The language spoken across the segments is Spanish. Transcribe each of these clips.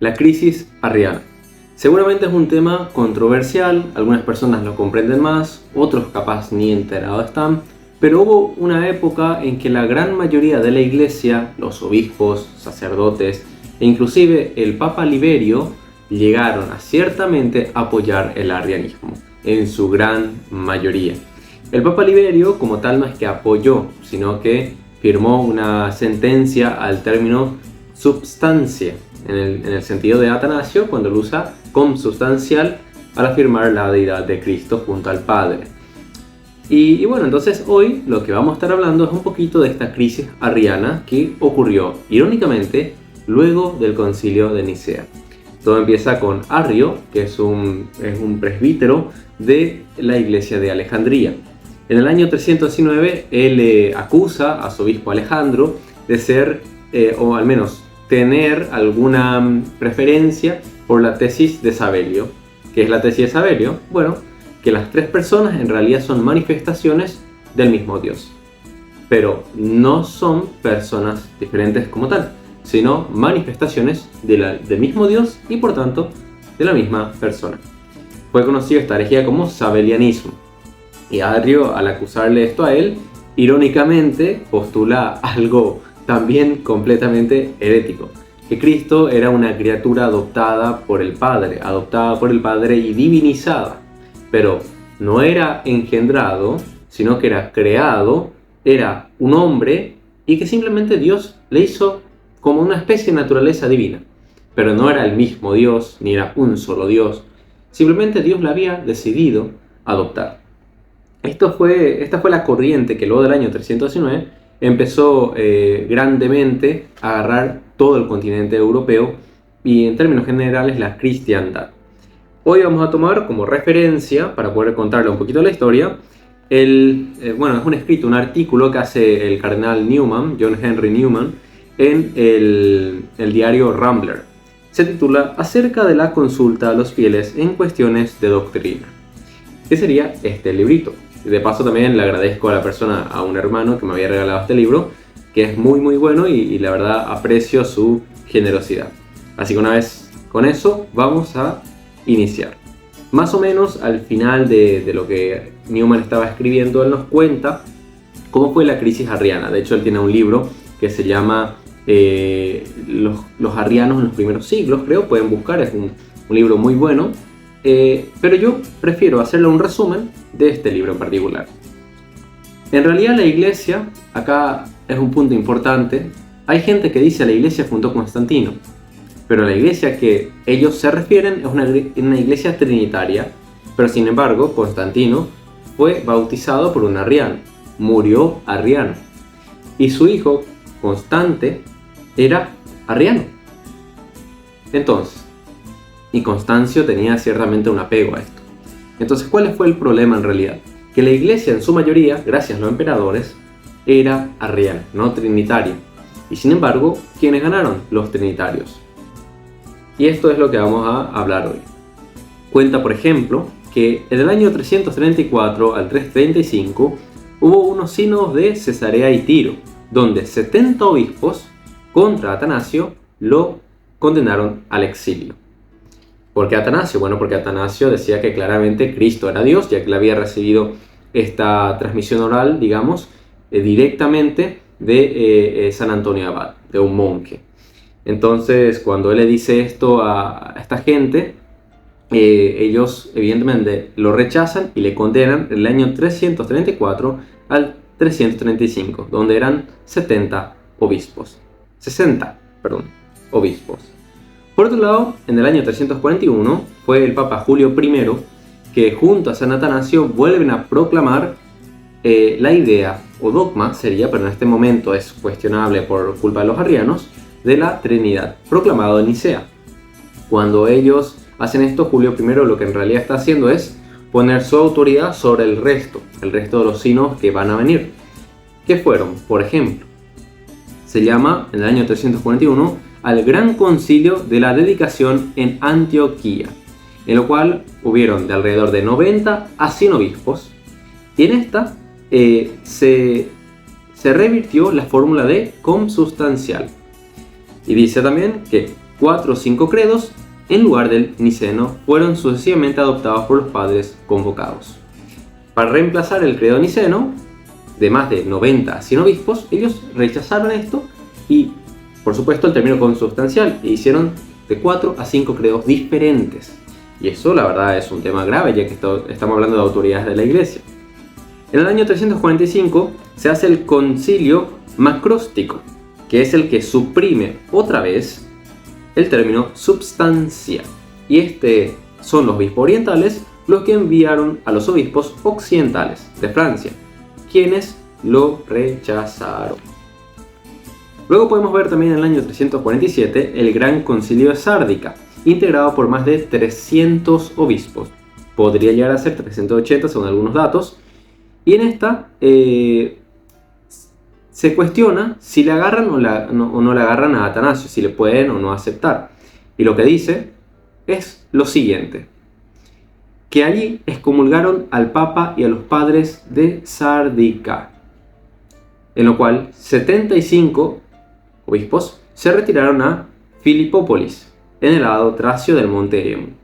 La crisis arriana. Seguramente es un tema controversial, algunas personas lo comprenden más, otros capaz ni enterados están, pero hubo una época en que la gran mayoría de la iglesia, los obispos, sacerdotes e inclusive el Papa Liberio llegaron a ciertamente apoyar el arrianismo, en su gran mayoría. El Papa Liberio como tal no es que apoyó, sino que firmó una sentencia al término substancia, en el sentido de Atanasio, cuando lo usa consubstancial al afirmar la deidad de Cristo junto al Padre. Y bueno, entonces hoy lo que vamos a estar hablando es un poquito de esta crisis arriana que ocurrió, irónicamente, luego del concilio de Nicea. Todo empieza con Arrio, que es un presbítero de la iglesia de Alejandría. En el año 319 él acusa a su obispo Alejandro de ser, o al menos tener alguna preferencia por la tesis de Sabelio. ¿Qué es la tesis de Sabelio? Bueno, que las tres personas en realidad son manifestaciones del mismo Dios, pero no son personas diferentes como tal, sino manifestaciones del mismo Dios y por tanto de la misma persona. Fue conocido esta herejía como sabelianismo, y Arrio, al acusarle esto a él, irónicamente postula algo también completamente herético, que Cristo era una criatura adoptada por el Padre y divinizada, pero no era engendrado, sino que era creado, era un hombre y que simplemente Dios le hizo como una especie de naturaleza divina, pero no era el mismo Dios, ni era un solo Dios, simplemente Dios la había decidido adoptar. Esta fue la corriente que luego del año 319 empezó grandemente a agarrar todo el continente europeo y en términos generales la cristiandad. Hoy vamos a tomar como referencia, para poder contarle un poquito la historia, es un artículo que hace el cardenal Newman, John Henry Newman, en el diario Rambler. Se titula Acerca de la consulta a los fieles en cuestiones de doctrina. ¿Qué sería este librito? De paso también le agradezco a un hermano que me había regalado este libro, que es muy muy bueno y la verdad aprecio su generosidad. Así que una vez con eso vamos a iniciar. Más o menos al final de lo que Newman estaba escribiendo, él nos cuenta cómo fue la crisis arriana. De hecho, él tiene un libro que se llama los arrianos en los primeros siglos, creo, pueden buscar, es un libro muy bueno. Pero yo prefiero hacerle un resumen de este libro en particular. En realidad la iglesia, acá es un punto importante, hay gente que dice la iglesia fundó Constantino, pero la iglesia que ellos se refieren es una iglesia trinitaria, pero sin embargo Constantino fue bautizado por un arriano, murió arriano, y su hijo Constante era arriano. Entonces, y Constancio tenía ciertamente un apego a esto. Entonces, ¿cuál fue el problema en realidad? Que la iglesia en su mayoría, gracias a los emperadores, era arriana, no trinitaria. Y sin embargo, ¿quiénes ganaron? Los trinitarios. Y esto es lo que vamos a hablar hoy. Cuenta, por ejemplo, que en el año 334 al 335 hubo unos sínodos de Cesarea y Tiro, donde 70 obispos contra Atanasio lo condenaron al exilio. ¿Por qué Atanasio? Bueno, porque Atanasio decía que claramente Cristo era Dios, ya que le había recibido esta transmisión oral, digamos, directamente de San Antonio Abad, de un monje. Entonces, cuando él le dice esto a esta gente, ellos evidentemente lo rechazan y le condenan en el año 334 al 335, donde eran 60 obispos. Por otro lado, en el año 341 fue el Papa Julio I que junto a San Atanasio vuelven a proclamar la idea, o dogma sería, pero en este momento es cuestionable por culpa de los arrianos, de la Trinidad, proclamado en Nicea. Cuando ellos hacen esto, Julio I lo que en realidad está haciendo es poner su autoridad sobre el resto de los sínodos que van a venir. ¿Qué fueron? Por ejemplo, se llama en el año 341 al Gran Concilio de la Dedicación en Antioquía, en lo cual hubieron de alrededor de 90 a 100 obispos, y en esta se revirtió la fórmula de consubstancial. Y dice también que 4 o 5 credos, en lugar del niceno, fueron sucesivamente adoptados por los padres convocados. Para reemplazar el credo niceno, de más de 90 a 100 obispos, ellos rechazaron esto y, por supuesto, el término consubstancial, e hicieron de 4 a 5 credos diferentes. Y eso, la verdad, es un tema grave, ya que estamos hablando de autoridades de la Iglesia. En el año 345 se hace el concilio macróstico, que es el que suprime otra vez el término substancia. Y son los obispos orientales los que enviaron a los obispos occidentales de Francia, quienes lo rechazaron. Luego podemos ver también en el año 347 el Gran Concilio de Sárdica, integrado por más de 300 obispos. Podría llegar a ser 380 según algunos datos. Y en esta se cuestiona si le agarran o no le agarran a Atanasio, si le pueden o no aceptar. Y lo que dice es lo siguiente: que allí excomulgaron al Papa y a los padres de Sárdica, en lo cual 75 obispos se retiraron a Filipópolis, en el lado tracio del monte Hermón.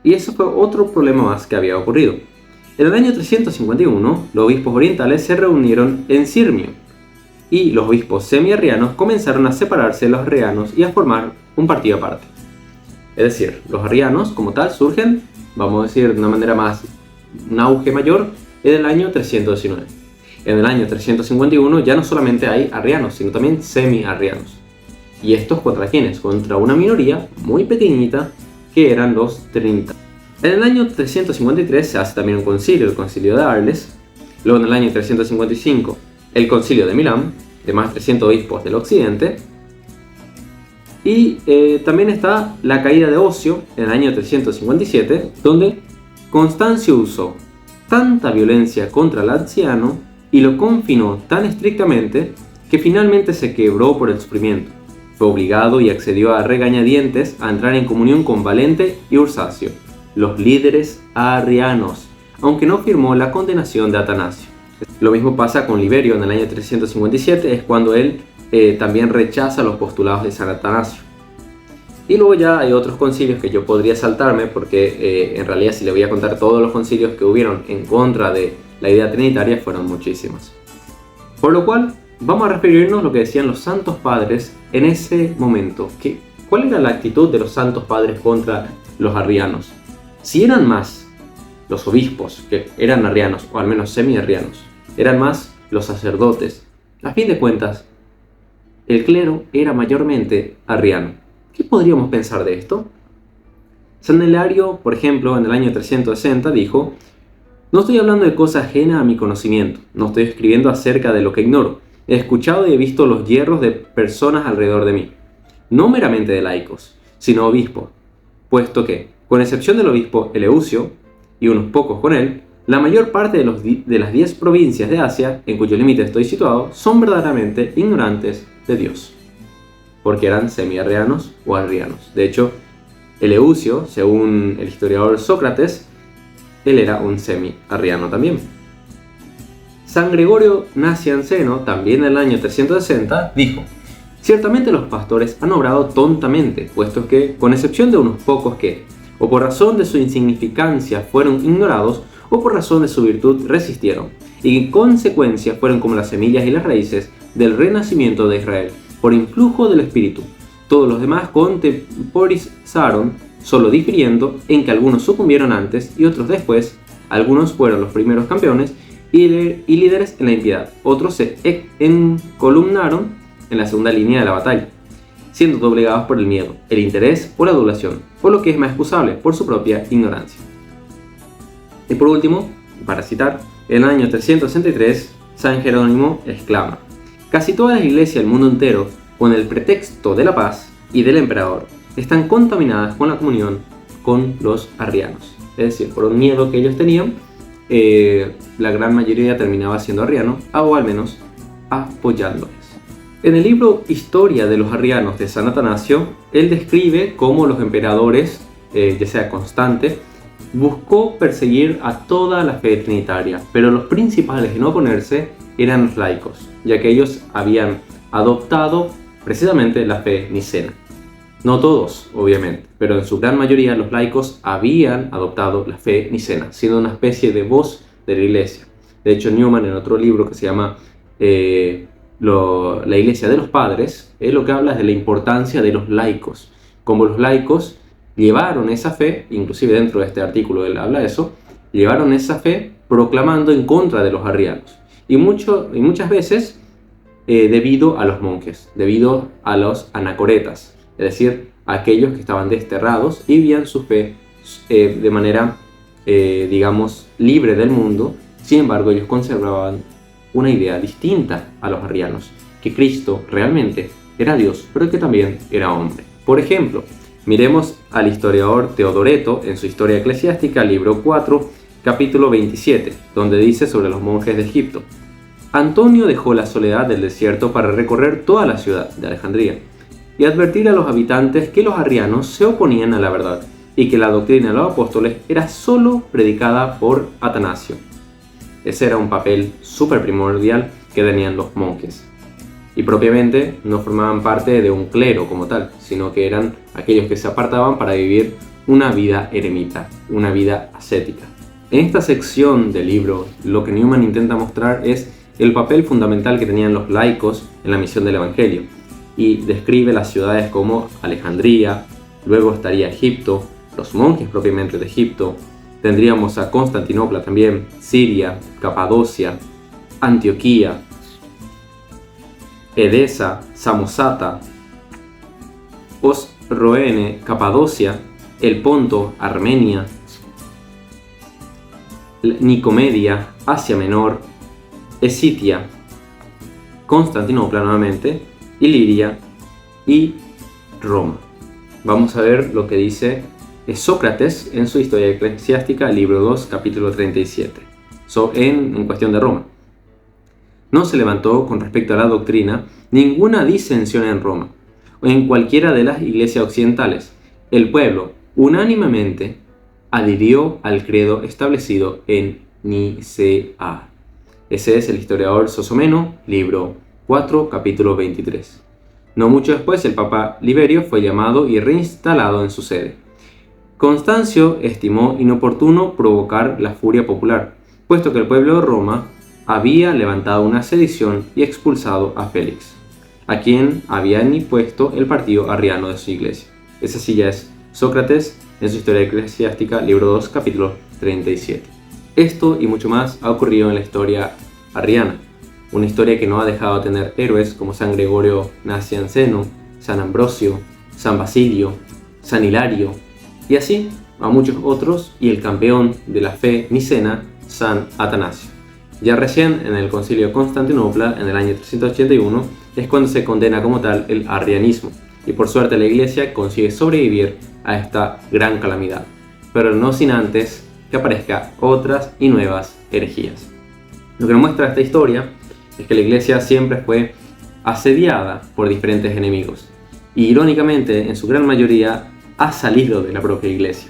Y eso fue otro problema más que había ocurrido. En el año 351, los obispos orientales se reunieron en Sirmio, y los obispos semi-arrianos comenzaron a separarse de los arrianos y a formar un partido aparte. Es decir, los arrianos como tal surgen, vamos a decir de una manera un auge mayor, en el año 319. En el año 351 ya no solamente hay arrianos, sino también semi-arrianos. ¿Y estos contra quiénes? Contra una minoría muy pequeñita que eran los trinitas. En el año 353 se hace también un concilio, el concilio de Arles. Luego en el año 355 el concilio de Milán, de más de 300 obispos del occidente. Y también está la caída de Ocio en el año 357, donde Constancio usó tanta violencia contra el anciano y lo confinó tan estrictamente que finalmente se quebró por el sufrimiento. Fue obligado y accedió a regañadientes a entrar en comunión con Valente y Ursacio, los líderes arrianos, aunque no firmó la condenación de Atanasio. Lo mismo pasa con Liberio en el año 357, es cuando él también rechaza los postulados de San Atanasio. Y luego ya hay otros concilios que yo podría saltarme, porque en realidad si le voy a contar todos los concilios que hubieron en contra de la idea trinitaria, fueron muchísimos. Por lo cual, vamos a referirnos a lo que decían los santos padres en ese momento. ¿Cuál era la actitud de los santos padres contra los arrianos? Si eran más los obispos, que eran arrianos, o al menos semi-arrianos, eran más los sacerdotes, a fin de cuentas, el clero era mayormente arriano. ¿Qué podríamos pensar de esto? San Hilario, por ejemplo, en el año 360 dijo: no estoy hablando de cosa ajena a mi conocimiento, no estoy escribiendo acerca de lo que ignoro, he escuchado y he visto los yerros de personas alrededor de mí, no meramente de laicos, sino obispos, puesto que, con excepción del obispo Eleucio, y unos pocos con él, la mayor parte de las 10 provincias de Asia, en cuyo límite estoy situado, son verdaderamente ignorantes de Dios, porque eran semi-arrianos o arrianos. De hecho, Eleucio, según el historiador Sócrates, él era un semi-arriano también. San Gregorio Nacianceno, también en el año 360, dijo: ciertamente los pastores han obrado tontamente, puesto que, con excepción de unos pocos que, o por razón de su insignificancia fueron ignorados, o por razón de su virtud resistieron, y en consecuencia fueron como las semillas y las raíces del renacimiento de Israel, por influjo del Espíritu. Todos los demás contemporizaron, solo difiriendo en que algunos sucumbieron antes y otros después, algunos fueron los primeros campeones y líderes en la impiedad, otros se encolumnaron en la segunda línea de la batalla, siendo doblegados por el miedo, el interés o la adulación, o lo que es más excusable, por su propia ignorancia. Y por último, para citar, en el año 363, San Jerónimo exclama: casi todas las iglesias del mundo entero, con el pretexto de la paz y del emperador, están contaminadas con la comunión con los arrianos. Es decir, por un miedo que ellos tenían, la gran mayoría terminaba siendo arriano, o al menos apoyándoles. En el libro Historia de los Arrianos de San Atanasio, él describe cómo los emperadores, ya sea Constante, buscó perseguir a toda la fe trinitaria, pero los principales en oponerse eran los laicos, ya que ellos habían adoptado precisamente la fe nicena. No todos, obviamente, pero en su gran mayoría los laicos habían adoptado la fe nicena, siendo una especie de voz de la Iglesia. De hecho, Newman, en otro libro que se llama La Iglesia de los Padres, lo que habla es de la importancia de los laicos. Como los laicos llevaron esa fe, inclusive dentro de este artículo él habla de eso, llevaron esa fe proclamando en contra de los arrianos. Y muchas veces debido a los monjes, debido a los anacoretas, es decir, a aquellos que estaban desterrados y vivían su fe de manera, digamos, libre del mundo. Sin embargo, ellos conservaban una idea distinta a los arrianos, que Cristo realmente era Dios, pero que también era hombre. Por ejemplo, miremos al historiador Teodoreto en su Historia Eclesiástica, libro 4, capítulo 27, donde dice sobre los monjes de Egipto: Antonio dejó la soledad del desierto para recorrer toda la ciudad de Alejandría y advertir a los habitantes que los arrianos se oponían a la verdad y que la doctrina de los apóstoles era solo predicada por Atanasio. Ese era un papel súper primordial que tenían los monjes. Y propiamente no formaban parte de un clero como tal, sino que eran aquellos que se apartaban para vivir una vida eremita, una vida ascética. En esta sección del libro, lo que Newman intenta mostrar es el papel fundamental que tenían los laicos en la misión del Evangelio, y describe las ciudades como Alejandría, luego estaría Egipto, los monjes propiamente de Egipto, tendríamos a Constantinopla también, Siria, Capadocia, Antioquía, Edesa, Samosata, Osroene, Capadocia, el Ponto, Armenia, Nicomedia, Asia Menor, Escitia, Constantinopla nuevamente, Iliria y Roma. Vamos a ver lo que dice Sócrates en su Historia Eclesiástica, libro 2, capítulo 37, en cuestión de Roma. No se levantó con respecto a la doctrina ninguna disensión en Roma o en cualquiera de las iglesias occidentales. El pueblo unánimemente adhirió al credo establecido en Nicea. Ese es el historiador Sosomeno, libro 4, capítulo 23. No mucho después, el Papa Liberio fue llamado y reinstalado en su sede. Constancio estimó inoportuno provocar la furia popular, puesto que el pueblo de Roma había levantado una sedición y expulsado a Félix, a quien habían impuesto el partido arriano de su iglesia. Esa sí ya es Sócrates en su Historia Eclesiástica, libro 2, capítulo 37. Esto y mucho más ha ocurrido en la historia arriana, una historia que no ha dejado de tener héroes como San Gregorio Nacianceno, San Ambrosio, San Basilio, San Hilario, y así a muchos otros, y el campeón de la fe nicena, San Atanasio. Ya recién en el Concilio de Constantinopla, en el año 381, es cuando se condena como tal el arrianismo, y por suerte la Iglesia consigue sobrevivir a esta gran calamidad, pero no sin antes que aparezcan otras y nuevas herejías. Lo que nos muestra esta historia es que la Iglesia siempre fue asediada por diferentes enemigos, y irónicamente en su gran mayoría ha salido de la propia Iglesia.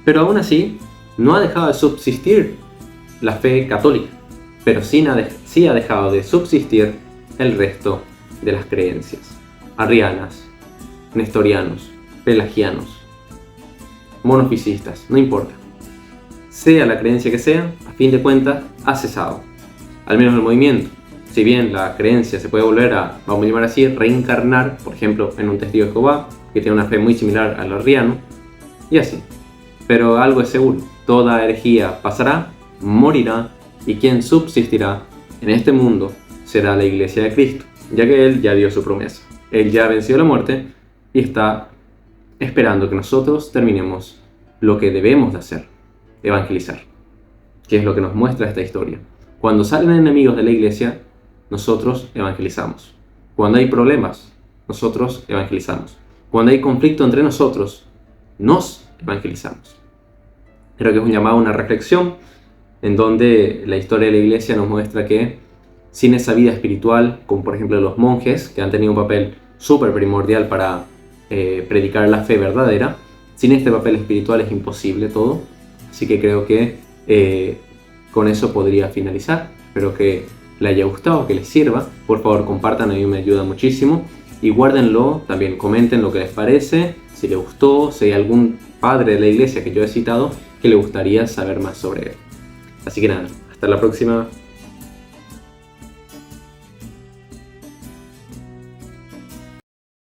Pero aún así no ha dejado de subsistir la fe católica, pero sí ha dejado de subsistir el resto de las creencias arrianas, nestorianos, pelagianos, monofisistas, no importa. Sea la creencia que sea, a fin de cuentas ha cesado, al menos el movimiento. Si bien la creencia se puede volver a, vamos a llamar así, reencarnar, por ejemplo, en un testigo de Jehová, que tiene una fe muy similar al arriano, y así. Pero algo es seguro, toda herejía pasará, morirá, y quien subsistirá en este mundo será la Iglesia de Cristo, ya que Él ya dio su promesa. Él ya venció la muerte y está esperando que nosotros terminemos lo que debemos de hacer, evangelizar, que es lo que nos muestra esta historia. Cuando salen enemigos de la Iglesia, nosotros evangelizamos. Cuando hay problemas, nosotros evangelizamos. Cuando hay conflicto entre nosotros, nos evangelizamos. Creo que es un llamado a una reflexión en donde la historia de la Iglesia nos muestra que sin esa vida espiritual, como por ejemplo los monjes, que han tenido un papel súper primordial para predicar la fe verdadera, sin este papel espiritual es imposible todo. Así que creo que con eso podría finalizar. Espero que le haya gustado, que les sirva. Por favor, compartan, a mí me ayuda muchísimo. y guárdenlo, también comenten lo que les parece, si les gustó, si hay algún padre de la iglesia que yo he citado que le gustaría saber más sobre él. Así que nada, hasta la próxima.